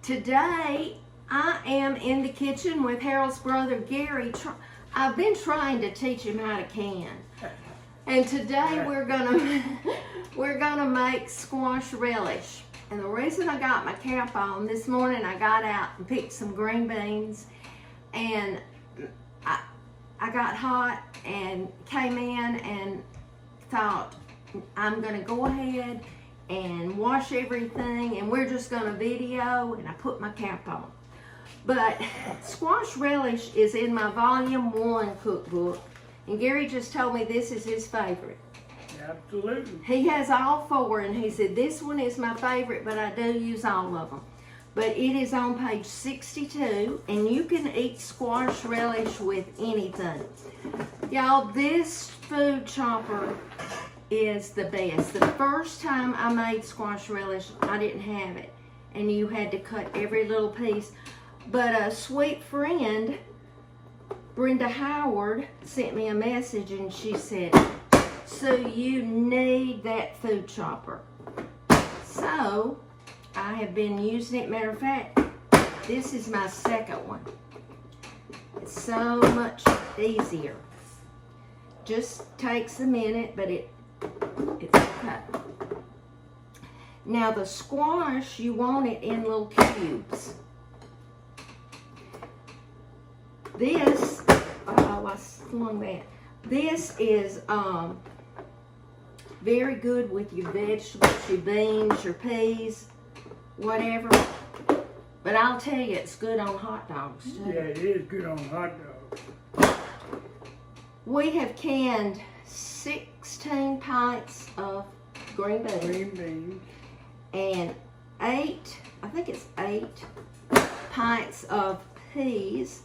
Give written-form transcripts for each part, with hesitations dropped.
Today, I am in the kitchen with Harold's brother, Gary. I've been trying to teach him how to can. And today we're gonna make squash relish. And the reason I got my cap on, this morning I got out and picked some green beans, and I got hot and came in and thought I'm gonna go ahead and wash everything, and we're just gonna video, and I put my cap on. But squash relish is in my volume 1 cookbook, and Gary just told me this is his favorite. Absolutely. He has all 4, and he said this one is my favorite, but I do use all of them. But it is on page 62, and you can eat squash relish with anything. Y'all, this food chopper is the best. The first time I made squash relish, I didn't have it, and you had to cut every little piece. But a sweet friend, Brenda Howard, sent me a message, and she said, "So you need that food chopper." So I have been using it. Matter of fact, this is my second one. It's so much easier. Just takes a minute, but it's okay. Now the squash, you want it in little cubes. This, oh, I slung that. This is very good with your vegetables, your beans, your peas, whatever. But I'll tell you, it's good on hot dogs too. Yeah, it is good on hot dogs. We have canned 16 pints of green beans. Green beans. And 8 pints of peas.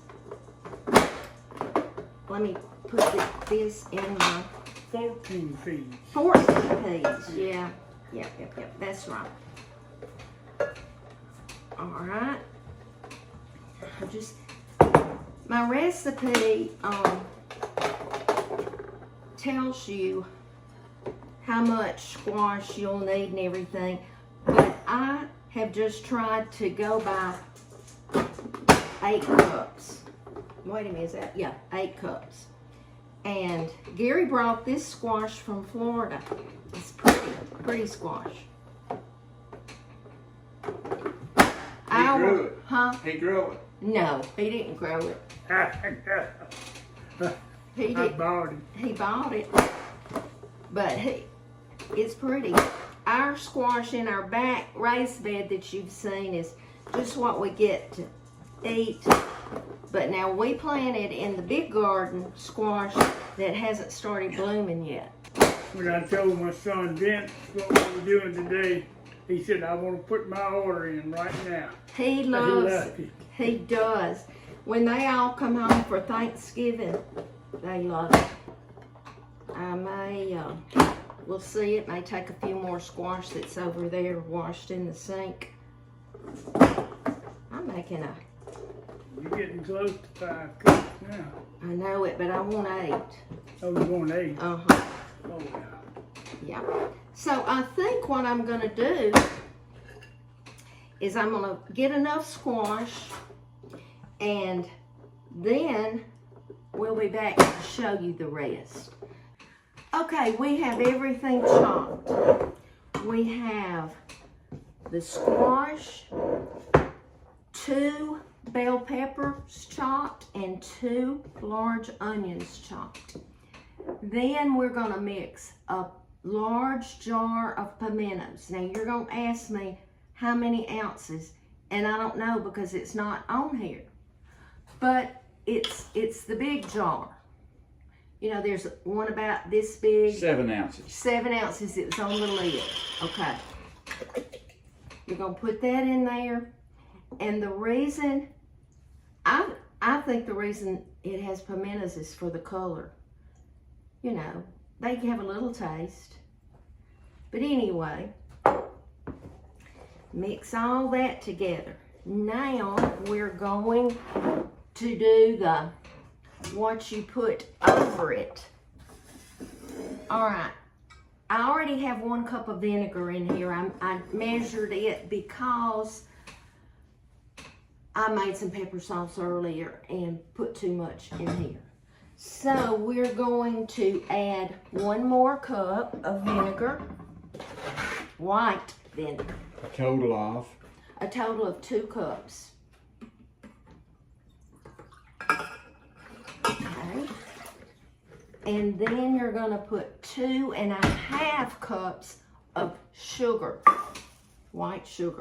Let me put this in my 14 peas. 14 peas, yeah. Yep, that's right. All right. My recipe tells you how much squash you'll need and everything, but I have just tried to go by 8 cups. Wait a minute, is that? Yeah, 8 cups. And Gary brought this squash from Florida. It's pretty squash. He grew it. Huh? He grew it. No, he didn't grow it. He bought it. But it's pretty. Our squash in our back raised bed that you've seen is just what we get to eat. But now we planted in the big garden squash that hasn't started blooming yet. When I told my son Vince what we were doing today, he said, "I want to put my order in right now." He loves it. He does. When they all come home for Thanksgiving, they love it. I may, we'll see, it may take a few more squash that's over there washed in the sink. I'm making a... You're getting close to 5 cups now. I know it, but I want 8. Oh, you want 8? Uh-huh. Oh, yeah. Yeah. So I think what I'm going to do is I'm going to get enough squash, and then we'll be back to show you the rest. Okay, we have everything chopped. We have the squash, 2 bell peppers chopped, and 2 large onions chopped. Then we're going to mix a large jar of pimentos. Now you're going to ask me how many ounces, and I don't know because it's not on here. But it's the big jar. You know, there's one about this big. 7 ounces. 7 ounces. It was on the lid. Okay. You're going to put that in there. And the reason, I think the reason it has pimentos is for the color. You know, they have a little taste. But anyway, mix all that together. Now we're going to do what you put over it. All right, I already have 1 cup of vinegar in here. I measured it because I made some pepper sauce earlier and put too much in here. So we're going to add 1 more cup of vinegar, white vinegar, A total of. a total of 2 cups. Okay. And then you're gonna put 2.5 cups of sugar, white sugar.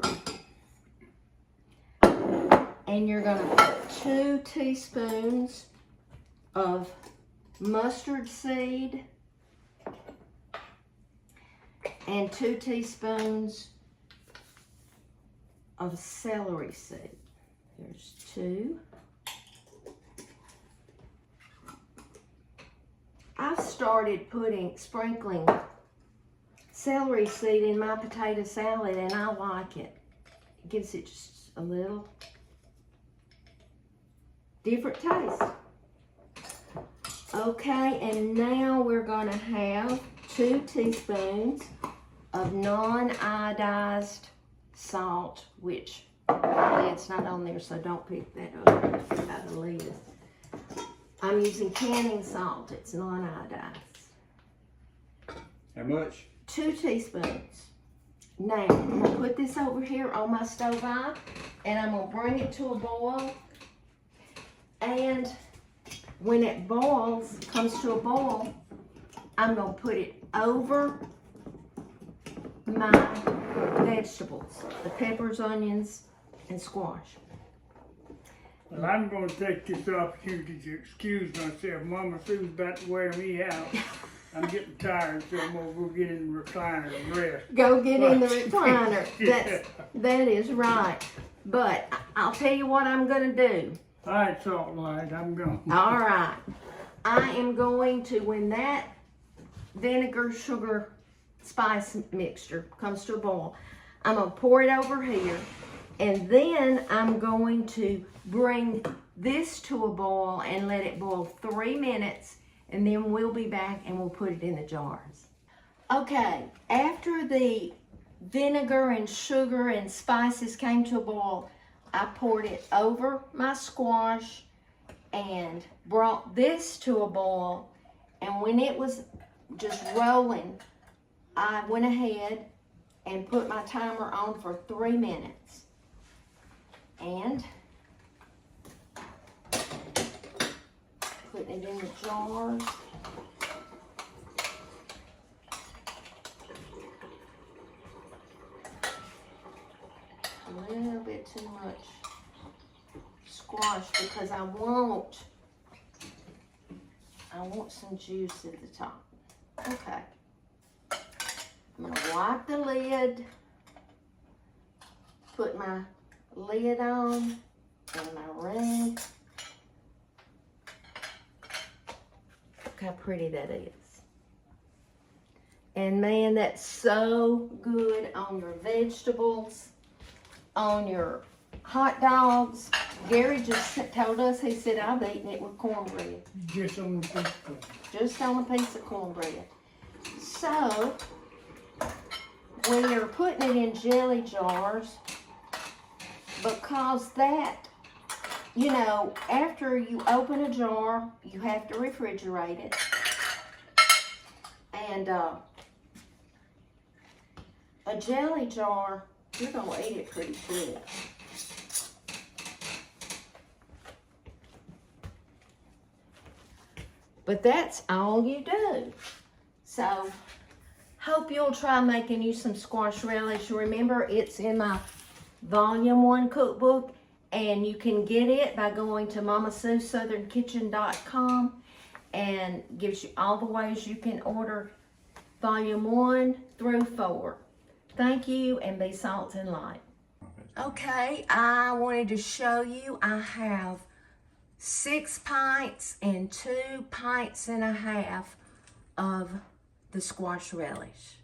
And you're gonna put 2 teaspoons of mustard seed and 2 teaspoons of celery seed. There's 2. I've started sprinkling celery seed in my potato salad, and I like it. It gives it just a little different taste. Okay, and now we're gonna have 2 teaspoons of non-iodized salt, which it's not on there, so don't pick that up by the lid. I'm using canning salt, it's non-iodized. How much? 2 teaspoons. Now, I'm gonna put this over here on my stove and I'm gonna bring it to a boil. And when it comes to a boil, I'm gonna put it over my vegetables, the peppers, onions, and squash. Well, I'm going to take this opportunity to excuse myself. Mama Sue's about to wear me out. I'm getting tired, so I'm going to go get in the recliner and rest. Go get in the recliner. That is right. But I'll tell you what I'm gonna do. All right, Salt Light, I'm going. All right. I am going to, when that vinegar, sugar, spice mixture comes to a boil, I'm going to pour it over here. And then I'm going to bring this to a boil and let it boil 3 minutes. And then we'll be back and we'll put it in the jars. Okay, after the vinegar and sugar and spices came to a boil, I poured it over my squash and brought this to a boil. And when it was just rolling, I went ahead and put my timer on for 3 minutes. And putting it in the jars. A little bit too much squash because I want some juice at the top. Okay. I'm gonna wipe the lid, put my lid on and my ring. Look how pretty that is. And man, that's so good on your vegetables, on your hot dogs. Gary just told us, he said, I've eaten it with cornbread. Just on the pizza. Just on a piece of cornbread. So, when you're putting it in jelly jars, because that, you know, after you open a jar, you have to refrigerate it. And a jelly jar, you're going to eat it pretty quick. But that's all you do. So, hope you'll try making you some squash relish. Remember, it's in my Volume 1 cookbook, and you can get it by going to MamaSue'sSouthernKitchen.com, and gives you all the ways you can order Volume 1 through 4. Thank you, and be salt and light. Okay, I wanted to show you I have 6 pints and 2.5 pints of the squash relish.